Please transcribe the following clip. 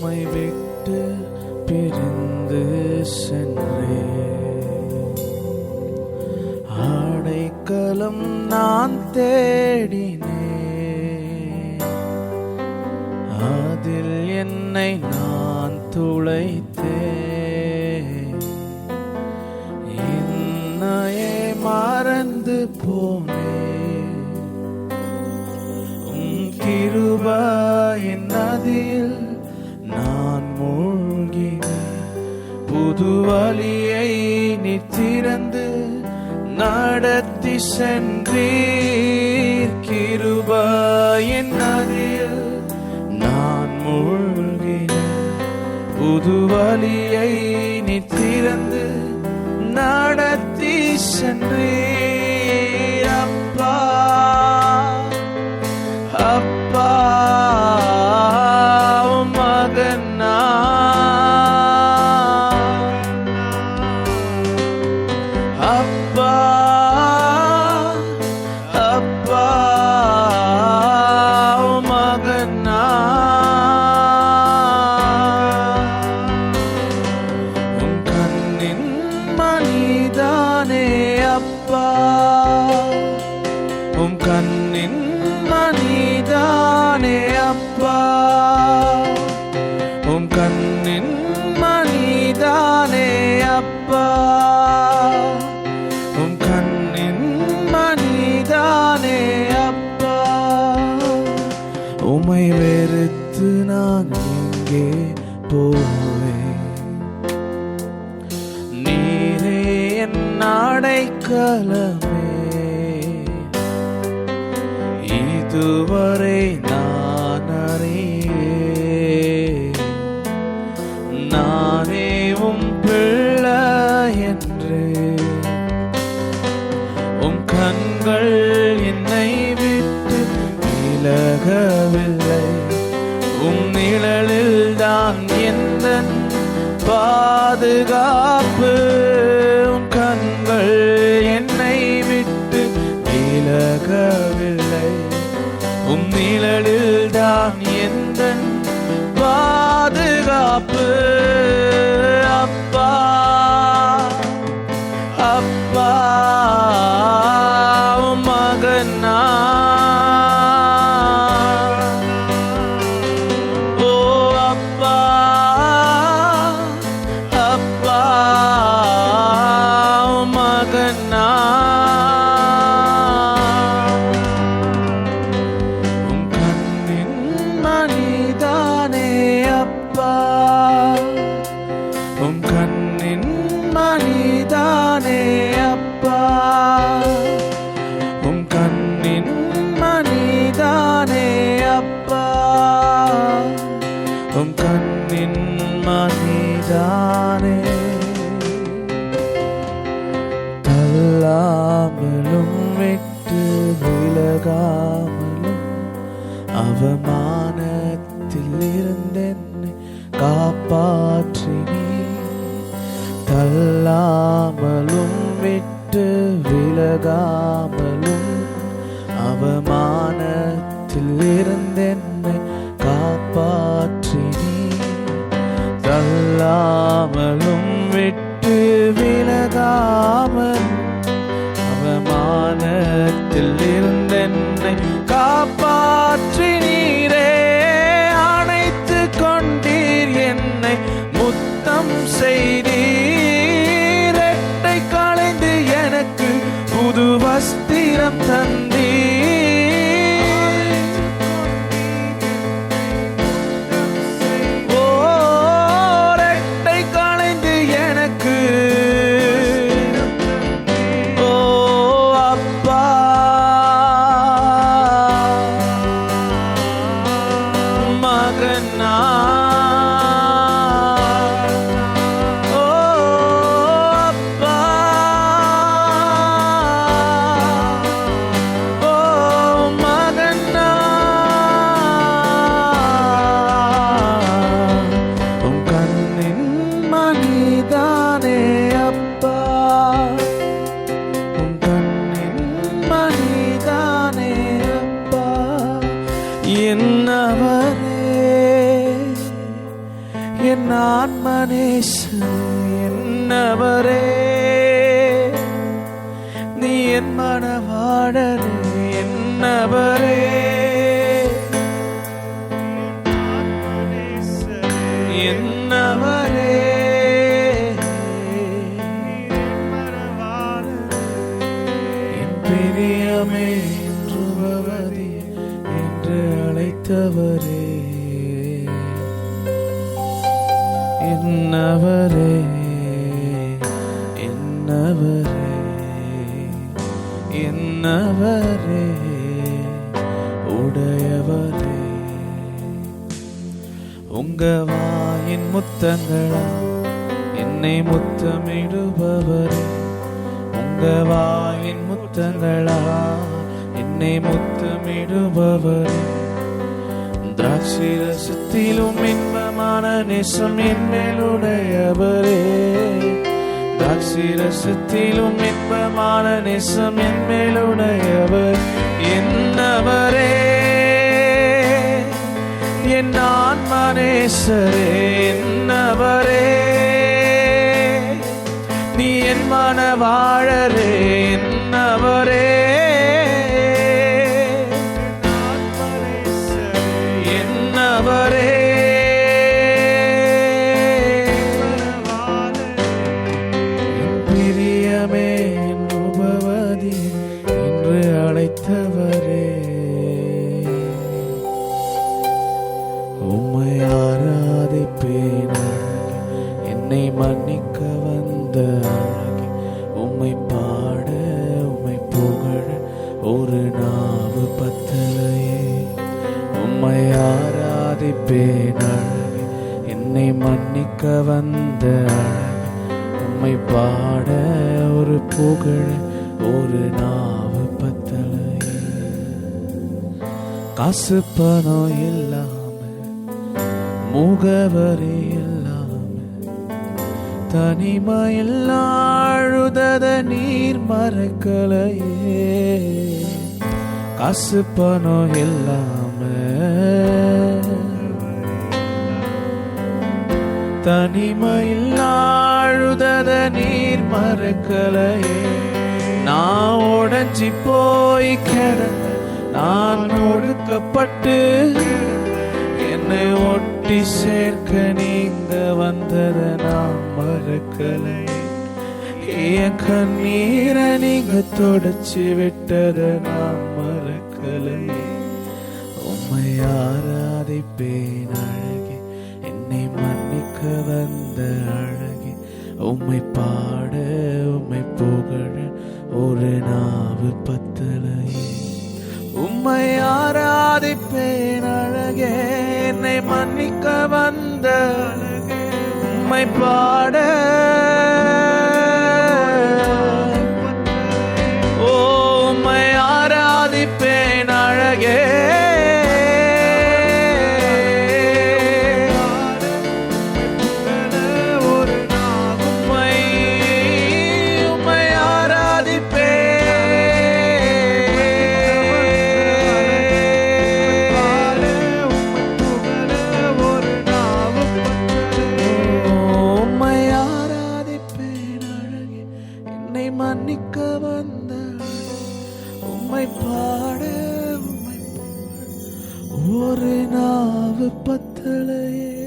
உம்மை விட்டு பிரிந்து சென்றே அடைக்கலம் நான் தேடினே அதில் என்னை நான் துளைத்தே என்னையே மறந்து போனே கிருபையின் நதியில் நான் மூழ்கினேன் புது வழியை நீர் திறந்து நடத்தி சென்றீர் கிருபையின் நதியில் நான் மூழ்கினேன் புது வழியை நீர் திறந்து நடத்தி சென்றீர் அப்பா அப்பா மகனா அப்பா அப்பா மகனா உன் கண்ணின் மணிதானே அப்பா உன் கண்ணின் மணிதானே அப்பா உன் கண்ணின் மணிதானே அப்பா உன் கண்ணின் மணிதானே அப்பா உம்மை வெறுத்து நான் எங்கே போவேன் நீரே என் அடைக்கலமே இதுவரை நான் அறியேன் நானே உம் பிள்ளை என்று உம் கண்கள் என்னை விட்டு விலகவில்லை உம் நிழலில் தான் எந்த பாதுகாப்பு உம் கண்கள் என்னை விட்டு விலகவில்லை உம் நிழலில் தான் எந்த பாதுகாப்பு அப்பா அப்பா மகனா ஓ அப்பா அப்பா மகனா மணிதானே அப்பா உம் கண்ணின் மணிதானே அப்பா உம் கண்ணின் மணிதானே அப்பா உம் கண்ணின் மணிதானே தள்ளாமலும் விட்டு விலகாமலும் அவமானத்தில் இருந்தென்னை காப்பாற்றினீ தள்ளாமலும் விட்டு விலகாமலும் அவமானத்தில் இருந்தென்னை காப்பாற்றினீ தள்ளாமலும் விட்டு விலகாமல் அவமானத்தில் இருந்தென்னை காப்பாற்றினீரே அணைத்து கொண்டீர் என்னை முத்தம் செய்தீர் ரெட்டை களைந்து எனக்கு புது வஸ்திரம் தந்தீர் ஓ ரெட்டை களைந்து எனக்கு ஓ அப்பா மகனா ஓ அப்பா ஓ மகனா உம் கண்ணின் மணிதானே அப்பா உம் கண்ணின் மணிதானே அப்பா என்னவரே என் ஆன்மநேசரே, என்னவரே, நீ என் மனவாளரே, என்னவரே, என்னவரே, என் பிரியமே என்று பவதி என்று அழைத்தவரே, என்னவரே, என்னவரே, என்னவரே, உடையவரே, உங்க வாயின் முத்தங்களா என்னை முத்தமிடுபவரே, உங்க வாயின் முத்தங்களா என்னை முத்தமிடுபவரே, திராட்சை ரசத்திலும் இன்பமான நேசம் என் மேலுடையவரே, திராட்சை ரசத்திலும் இன்பமான நேசம் என் மேலுடையவர், என்னவரே, என் ஆன்மநேசரே, என்னவரே, நீ என் மனவாளரே, என்னவரே, என்னவரே, என் பிரியமே என்று பவதி என்று அழைத்தவரே, உம்மை ஆராதிப்பேன் என்னை மன்னிக்க வந்த அழகே, உம்மை பாட உம்மை புகழ ஒரு நாவு பத்தலையே, உம்மை ஆராதிப்பேன் அழகே என்னை மன்னிக்க வந்த அழகே, உம்மை பாட ஒரு புகழ ஒரு நாவு பத்தலையே, காசு பணம் இல்லாம முகவரி இல்லாம தனிமையில் அழுதத நீர் மறக்கலையே, காசு பணம் இல்லாம தனிமையில் அழுதத நீர் மறக்கலையே, நான் உடைஞ்சி போய் கிடந்த நான் ஒடுக்கப்பட்டு என்னை ஒட்டி சேர்க்க நீங்க வந்தத நான் மறக்கலை, என் கண்ணீரை நீங்க தொடச்சி விட்டத நான் மறக்கலை, உம்மை ஆராதிப்பேன் அழகே என்னை மன்னிக்க வந்த அழகே, உம்மை பாட உம்மை புகழ ஒரு நாவு பத்தலையே, உம்மை ஆராதிப்பேன் அழகே என்னை மன்னிக்க வந்த அழகே, உம்மை பாட ஓ உம்மை ஆராதிப்பேன் அழகே, மன்னிக்க வந்த உம்மை பாட உம்மை ஒரு நாவு பத்தலையே.